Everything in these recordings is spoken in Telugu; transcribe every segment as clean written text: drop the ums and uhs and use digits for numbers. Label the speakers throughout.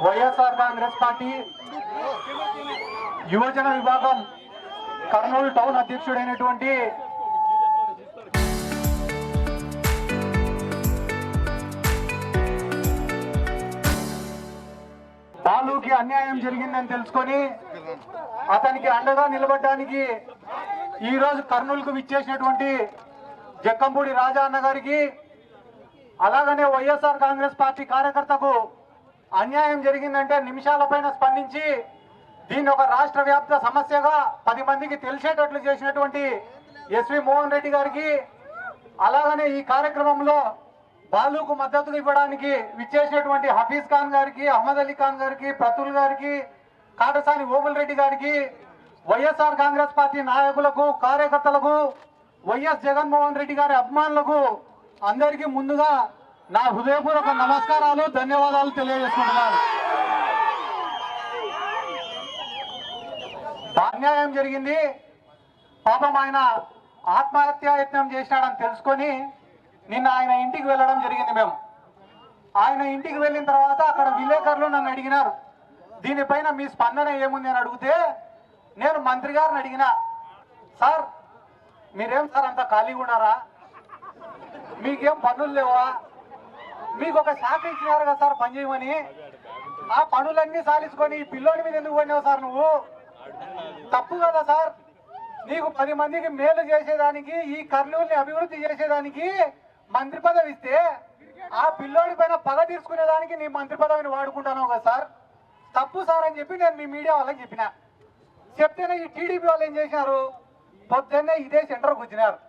Speaker 1: వైఎస్ఆర్ కాంగ్రెస్ పార్టీ యువజన విభాగం కర్నూలు టౌన్ అధ్యక్షుడైనటువంటి బాలుకి అన్యాయం జరిగిందని తెలుసుకొని అతనికి అండగా నిలబడడానికి ఈ రోజు కర్నూలుకు విచ్చేసినటువంటి జక్కంపూడి రాజా అన్న గారికి, అలాగనే వైఎస్ఆర్ కాంగ్రెస్ పార్టీ కార్యకర్తకు అన్యాయం జరిగిందంటే నిమిషాల పైన స్పందించి దీన్ని ఒక రాష్ట్ర వ్యాప్త సమస్యగా 10 మందికి తెలిసేటట్లు చేసినటువంటి ఎస్వి మోహన్ రెడ్డి గారికి, అలాగనే ఈ కార్యక్రమంలో బాలుకు మద్దతు ఇవ్వడానికి విచ్చేసినటువంటి హఫీజ్ ఖాన్ గారికి, అహ్మద్ అలీ ఖాన్ గారికి, ప్రతుల్ గారికి, కాటసాని ఓబుల్ రెడ్డి గారికి, వైఎస్ఆర్ కాంగ్రెస్ పార్టీ నాయకులకు, కార్యకర్తలకు, వైఎస్ జగన్మోహన్ రెడ్డి గారి అభిమానులకు అందరికీ ముందుగా నా హృదయపూర్వక నమస్కారాలు, ధన్యవాదాలు తెలియజేసుకుంటున్నాను. అన్యాయం జరిగింది, పాపం ఆయన ఆత్మహత్యాయత్నం చేసినాడని తెలుసుకొని నిన్న ఆయన ఇంటికి వెళ్ళడం జరిగింది. మేము ఆయన ఇంటికి వెళ్ళిన తర్వాత అక్కడ విలేకరులు నన్ను అడిగినారు, దీనిపైన మీ స్పందన ఏముంది అని అడిగితే నేను మంత్రి గారిని అడిగిన, సార్ మీరేం సార్ అంత ఖాళీగా ఉన్నారా, మీకేం పనులు లేవా, మీకు ఒక శాఖ ఇచ్చినారు కదా సార్ పని చేయమని, ఆ పనులన్నీ సాధించుకొని ఈ పిల్లోడి మీద ఎందుకు పడినావు సార్, నువ్వు తప్పు కదా సార్, నీకు 10 మందికి మేలు చేసేదానికి, ఈ కర్నూలుని అభివృద్ధి చేసేదానికి మంత్రి పదవి ఇస్తే ఆ పిల్లోడి పైన పగ తీర్చుకునేదానికి నీ మంత్రి పదవిని వాడుకుంటాను కదా సార్, తప్పు సార్ అని చెప్పి నేను మీ మీడియా వాళ్ళకి చెప్పిన. చెప్తేనే ఈ టీడీపీ వాళ్ళు ఏం చేసినారు, పొద్దున్నే ఇదే సెంటర్కి వచ్చినారు.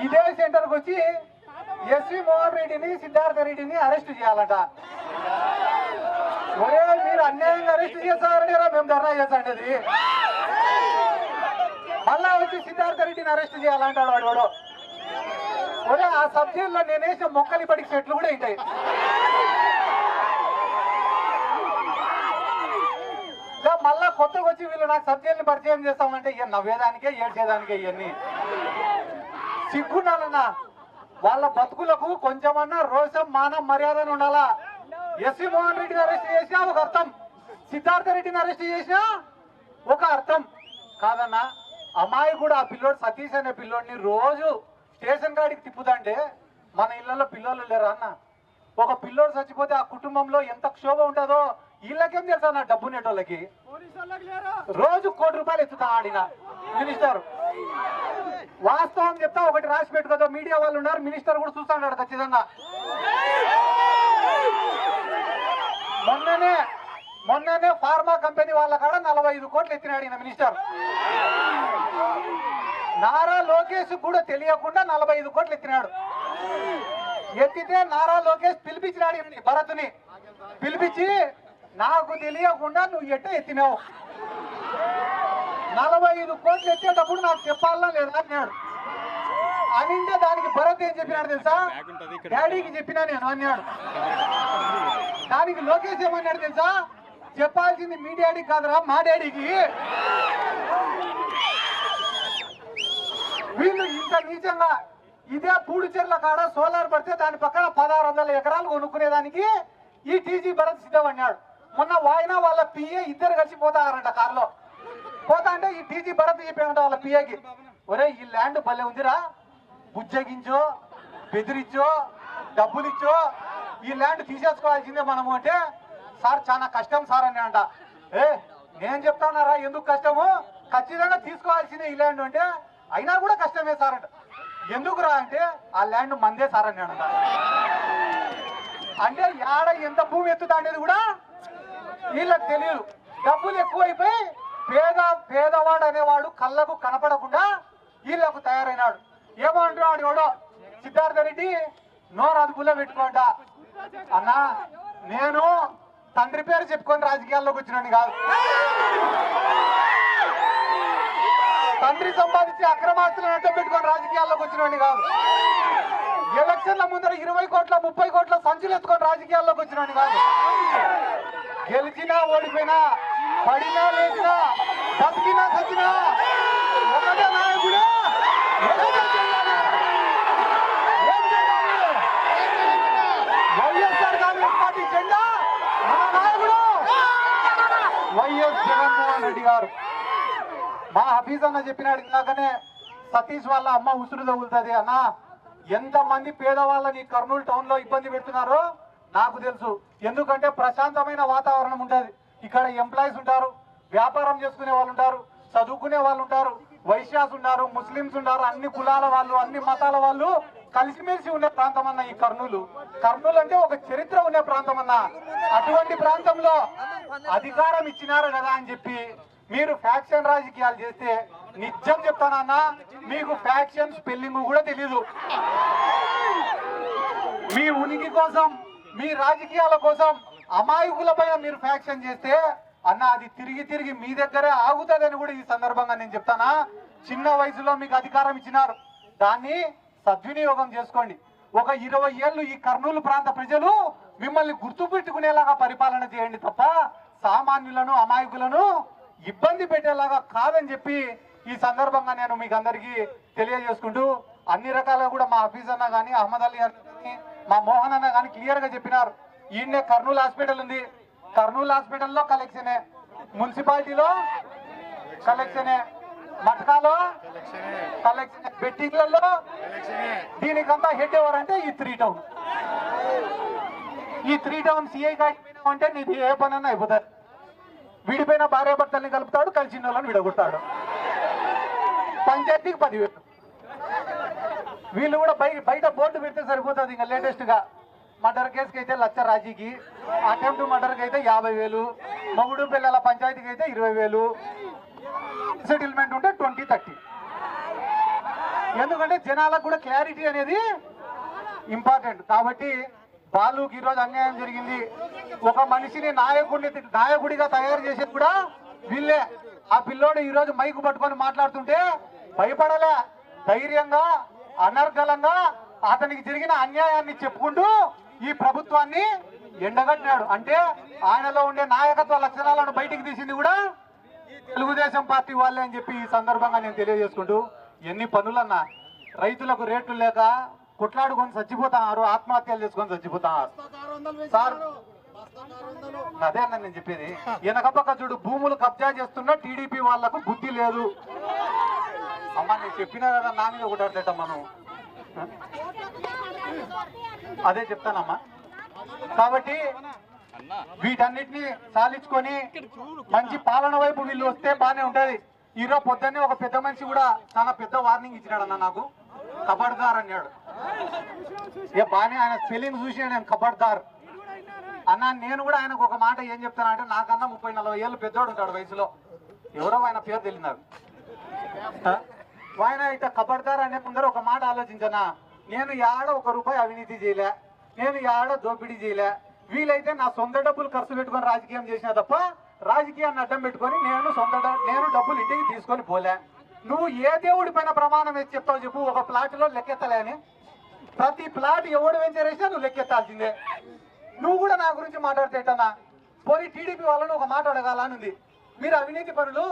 Speaker 1: ఇదే సెంటర్కి వచ్చి ఎస్వి మోహన్ రెడ్డిని, సిద్ధార్థ రెడ్డిని అరెస్ట్ చేయాలంట. ఒరే మీరు అన్యాయంగా అరెస్ట్ చేస్తారని మేము ధర్నా చేస్తాండి. మళ్ళా వచ్చి సిద్ధార్థ రెడ్డిని అరెస్ట్ చేయాలంటాడు వాడు. ఒరే ఆ సబ్జెక్టులో నేను వేసిన మొక్కలు ఇప్పటికి చెట్లు కూడా ఉంటాయి. మళ్ళా కొత్తగా వచ్చి వీళ్ళు నాకు సబ్జెక్టుని పరిచయం చేస్తామంటే ఇక నవ్వేదానికే ఏడ్చేదానికే ఇవన్నీ సిగ్గుండాలన్నా. వాళ్ళ బతుకులకు కొంచెమన్నా రోషం, మానం, మర్యాదను ఉండాలా. ఎస్వి మోహన్ రెడ్డిని అరెస్ట్ చేసినా ఒక అర్థం, సిద్ధార్థ రెడ్డిని అరెస్ట్ చేసినా ఒక అర్థం కాదన్నా. అమ్మాయి కూడా ఆ పిల్లోడు సతీష్ అనే పిల్లోడిని రోజు స్టేషన్ కాడికి తిప్పుదంటే మన ఇళ్లలో పిల్లోళ్ళు లేరా అన్న. ఒక పిల్లోడు చచ్చిపోతే ఆ కుటుంబంలో ఎంత క్షోభ ఉంటుందో వీళ్ళకేం తెలుసా నా డబ్బు నెట్టోళ్ళకి. రోజు 1 కోటి రూపాయలు ఎత్తుతా ఆడిన మినిస్టర్. వాస్తవం చెప్తా, ఒకటి రాసి పెట్టుకోదో, మీడియా వాళ్ళు ఉన్నారు, మినిస్టర్ కూడా చూస్తాడు ఖచ్చితంగా. మొన్ననే ఫార్మా కంపెనీ వాళ్ళ కాడ 45 కోట్లు ఎత్తినాడు ఈయన మినిస్టర్. నారా లోకేష్ కూడా తెలియకుండా 45 కోట్లు ఎత్తినాడు. ఎత్తితే నారా లోకేష్ పిలిపించినాడు భరత్ని, పిలిపించి నాకు తెలియకుండా నువ్వు ఎట్ట ఎత్తినావు, 45 కోట్లు ఎత్తేటప్పుడు నాకు చెప్పాలా లేదా అన్నాడు. అనింటే దానికి భరత్ ఏం చెప్పినాడు తెలుసా, డాడీకి చెప్పినా నేను అన్నాడు. దానికి లోకేష్ ఏమన్నాడు తెలుసా, చెప్పాల్సింది మీ డాడీకి కాదురా మా డాడీకి. వీళ్ళు ఇంత నీచంగా ఇదే పూడిచెర్ల కాడ సోలార్ పడితే దాని పక్కన 1600 ఎకరాలు కొనుక్కునేదానికి ఈ టీజీ భరత్ సిద్ధం అన్నాడు. మొన్న వాయినా వాళ్ళ పిఏ ఇద్దరు కలిసి పోతారంట కారులో. పోతా అంటే ఈ టీజీ భరత్ చెప్పాడంట వాళ్ళ పిఏకి, ఒరే ఈ ల్యాండ్ భలే ఉందిరా, బుజ్జగించో, బెదిరించో, డబ్బులు ఇచ్చో ఈ ల్యాండ్ తీసేసుకోవాల్సిందే మనము అంటే, సార్ చాలా కష్టం సార్ అని అంట. నేను చెప్తానారా ఎందుకు కష్టము, ఖచ్చితంగా తీసుకోవాల్సిందే ఈ ల్యాండ్ అంటే, అయినా కూడా కష్టమే సార్ అంట. ఎందుకురా అంటే ఆ ల్యాండ్ మందే సార్ అని అంట. అంటే యాడ ఎంత భూమి ఎత్తుతా అనేది కూడా వీళ్ళకి తెలియదు. డబ్బులు ఎక్కువైపోయి పేదవాడు అనేవాడు కళ్ళకు కనపడకుండా వీళ్ళకు తయారైనాడు. ఏమో అంటున్నాడు ఎవడో సిద్ధార్థ రెడ్డి, నోరు అదుపులో పెట్టుకోండి అన్నా, నేను తండ్రి పేరు చెప్పుకొని రాజకీయాల్లోకి వచ్చినాను కాదు, తండ్రి సంపాదించి అక్రమాస్తులను అడ్డం పెట్టుకొని రాజకీయాల్లోకి వచ్చినాడు కాదు, ఎలక్షన్ల ముందర 20 కోట్ల 30 కోట్ల సంచులు ఎత్తుకొని రాజకీయాల్లోకి వచ్చినాడు కాదు. గెలిచినా ఓడిపోయినా, పడినా లేచినా, బతికినా చచ్చినా ఒకటే నాయకుడు. కాంగ్రెస్ పార్టీ జెండా మన నాయకుడు వైఎస్ జగన్మోహన్ రెడ్డి గారు. మా హఫీజ్ అన్న చెప్పినాడు ఇందాకనే, సతీష్ వాళ్ళ అమ్మ ఉసురు తగులుతుంది అన్న. ఎంతమంది పేదవాళ్ళని కర్నూలు టౌన్ లో ఇబ్బంది పెడుతున్నారో నాకు తెలుసు. ఎందుకంటే ప్రశాంతమైన వాతావరణం ఉంటుంది ఇక్కడ. ఎంప్లాయీస్ ఉంటారు, వ్యాపారం చేసుకునే వాళ్ళు ఉంటారు, చదువుకునే వాళ్ళు ఉంటారు, వైశ్యాస్ ఉన్నారు, ముస్లింస్ ఉన్నారు, అన్ని కులాల వాళ్ళు, అన్ని మతాల వాళ్ళు కలిసిమెలిసి ఉండే ప్రాంతం అన్న ఈ కర్నూలు. కర్నూలు అంటే ఒక చరిత్ర ఉండే ప్రాంతం అన్న. అటువంటి ప్రాంతంలో అధికారం ఇచ్చినారు కదా అని చెప్పి మీరు ఫ్యాక్షన్ రాజకీయాలు చేస్తే నిజం చెప్తానన్నా, మీకు ఫ్యాక్షన్ స్పెల్లింగ్ కూడా తెలీదు. మీ ఉనికి కోసం, మీ రాజకీయాల కోసం అమాయకుల పైన మీరు ఫ్యాక్షన్ చేస్తే అన్న అది తిరిగి తిరిగి మీ దగ్గరే ఆగుతుందని కూడా ఈ సందర్భంగా నేను చెప్తానా. చిన్న వయసులో మీకు అధికారం ఇచ్చినారు, దాన్ని సద్వినియోగం చేసుకోండి. ఒక 20 ఏళ్ళు ఈ కర్నూలు ప్రాంత ప్రజలు మిమ్మల్ని గుర్తుపెట్టుకునేలాగా పరిపాలన చేయండి తప్ప సామాన్యులను అమాయకులను ఇబ్బంది పెట్టేలాగా కాదని చెప్పి ఈ సందర్భంగా నేను మీకు అందరికీ తెలియజేసుకుంటూ, అన్ని రకాలుగా కూడా మా హఫీజ్ అన్న కానీ, అహ్మద్ అలీ అన్న కానీ, మా మోహన్ అన్న కానీ క్లియర్ గా చెప్పినారు. ఈయన్నే కర్నూలు హాస్పిటల్ ఉంది, కర్నూలు హాస్పిటల్లో కలెక్షనే, మున్సిపాలిటీలో కలెక్షనే, మట్కాలో కలెక్షన్, బెట్టింగ్లలో దీనికంతా హెడ్ ఎవరంటే ఈ 3 టౌన్. ఈ 3 టౌన్ సిఐ అంటే నీది ఏ పని అన్నా అయిపోతారు. విడిపోయిన భార్యాభర్తల్ని కలుపుతాడు, కలిసిన వాళ్ళని విడగొడతాడు. పంచాయతీకి 10,000. వీళ్ళు కూడా బయట బోర్డు పెడితే సరిపోతుంది. ఇంకా లేటెస్ట్ గా మర్డర్ కేసుకి అయితే 1,00,000 రాజీకి, అటెంప్ట్ మర్డర్కి అయితే 50,000, మొగుడు పిల్లల పంచాయతీకి అయితే 20,000, సెటిల్మెంట్ ఉంటే 20-30. ఎందుకంటే జనాలకు కూడా క్లారిటీ అనేది ఇంపార్టెంట్. కాబట్టి బాలుకి ఈరోజు అన్యాయం జరిగింది. ఒక మనిషిని నాయకుడిగా తయారు చేసేది కూడా వీళ్ళే. ఆ పిల్లోడు ఈరోజు మైకు పట్టుకొని మాట్లాడుతుంటే భయపడలే, ధైర్యంగా అనర్గళంగా అతనికి జరిగిన అన్యాయాన్ని చెప్పుకుంటూ ఈ ప్రభుత్వాన్ని ఎండగట్టినాడు. అంటే ఆయనలో ఉండే నాయకత్వ లక్షణాలను బయటికి తీసింది కూడా తెలుగుదేశం పార్టీ వాళ్ళే అని చెప్పి ఈ సందర్భంగా నేను తెలియజేసుకుంటూ, ఎన్ని పనులన్నా రైతులకు రేట్లు లేక కొట్లాడుకొని చచ్చిపోతున్నారు, ఆత్మహత్యలు చేసుకొని చచ్చిపోతున్నారు సార్. అదే అన్న నేను చెప్పేది. వెనకపక్క చూడు, భూములు కబ్జా చేస్తున్నా టీడీపీ వాళ్లకు బుద్ధి లేదు. అమ్మా నేను చెప్పినా కదా, నా మీద ఒకటి మనం అదే చెప్తానమ్మా. కాబట్టి వీటన్నిటిని సాధించుకొని మంచి పాలన వైపు వీళ్ళు వస్తే బానే ఉంటది. ఈరోజు పొద్దున్నే ఒక పెద్ద మనిషి కూడా చాలా పెద్ద వార్నింగ్ ఇచ్చినాడు అన్న, నాకు కబడ్దార్ అన్నాడు. బానే ఆయన స్పెల్లింగ్ చూసి నేను కబడ్దార్ అన్న. నేను కూడా ఆయనకు ఒక మాట ఏం చెప్తాను అంటే, నాకన్నా 30-40 ఏళ్ళు పెద్దోడు ఉంటాడు వయసులో, ఎవరో ఆయన పేరు తెలియదు నాకు. ఆయన ఇట్లా కబడ్దార్ అనే ముందర ఒక మాట ఆలోచించనా, నేను యాడ 1 రూపాయి అవినీతి చేయలే, నేను యాడ దోపిడీ చేయలే, వీలైతే నా సొంత డబ్బులు ఖర్చు పెట్టుకొని రాజకీయం చేసినా తప్ప రాజకీయాన్ని అడ్డం పెట్టుకొని నేను డబ్బులు ఇంటికి తీసుకొని పోలే. నువ్వు ఏ దేవుడి పైన ప్రమాణం వేసి చెప్తావు చెప్పు? ఒక ప్లాట్లో లెక్కెత్తలే అని. ప్రతి ప్లాట్ ఎవడు వెంచర్ వేసినా నువ్వు లెక్కెత్తాల్సిందే. నువ్వు కూడా నా గురించి మాట్లాడితేటన్నా పోనీ టీడీపీ వాళ్ళని ఒక మాట అడగాలనుంది. మీరు అవినీతి పనులు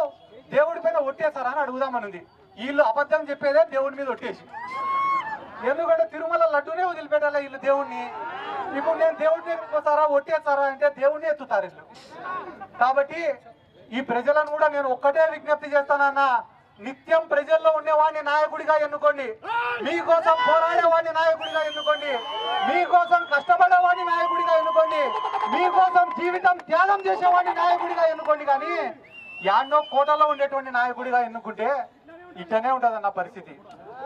Speaker 1: దేవుడి పైన ఒట్టేస్తారా అని అడుగుదామనుంది. వీళ్ళు అబద్ధం చెప్పేదే దేవుడి మీద ఒట్టేసి. ఎందుకంటే తిరుమల లడ్డూనే వదిలిపెట్టాలి వీళ్ళు దేవుణ్ణి. ఇప్పుడు నేను దేవుడి దగ్గరికి వస్తారా ఒట్టేస్తారా అంటే దేవుణ్ణి ఎత్తుతారు వీళ్ళు. కాబట్టి ఈ ప్రజలను కూడా నేను ఒక్కటే విజ్ఞప్తి చేస్తానన్నా, నిత్యం ప్రజల్లో ఉండేవాడిని నాయకుడిగా ఎన్నుకోండి, మీకోసం పోరాడేవాడిని నాయకుడిగా ఎన్నుకోండి, మీకోసం కష్టపడేవాడిని నాయకుడిగా ఎన్నుకోండి, మీకోసం జీవితం త్యాగం చేసేవాడిని నాయకుడిగా ఎన్నుకోండి. కానీ యాన్నో కోటలో ఉండేటువంటి నాయకుడిగా ఎన్నుకుంటే ఇట్లనే ఉంటదన్న పరిస్థితి.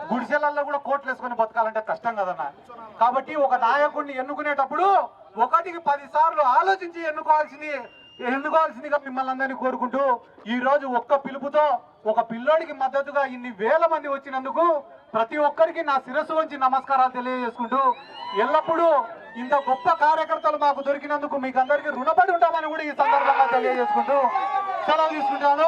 Speaker 1: గుడిసెలల్లో కూడా కోట్లు వేసుకొని బతకాలంటే కష్టం కదన్నా. కాబట్టి ఒక నాయకుడిని ఎన్నుకునేటప్పుడు 1కి 10 సార్లు ఆలోచించి ఎన్నుకోవాల్సిందిగా మిమ్మల్ని అందరినీ కోరుకుంటూ, ఈ రోజు ఒక్క పిలుపుతో ఒక పిల్లోడికి మద్దతుగా ఇన్ని వేల మంది వచ్చినందుకు ప్రతి ఒక్కరికి నా శిరస్సు వంచి నమస్కారాలు తెలియజేసుకుంటూ, ఎల్లప్పుడూ ఇంత గొప్ప కార్యకర్తలు మాకు దొరికినందుకు మీకు అందరికీ రుణపడి ఉంటామని కూడా ఈ సందర్భంగా తెలియజేసుకుంటూ సెలవు తీసుకుంటాను.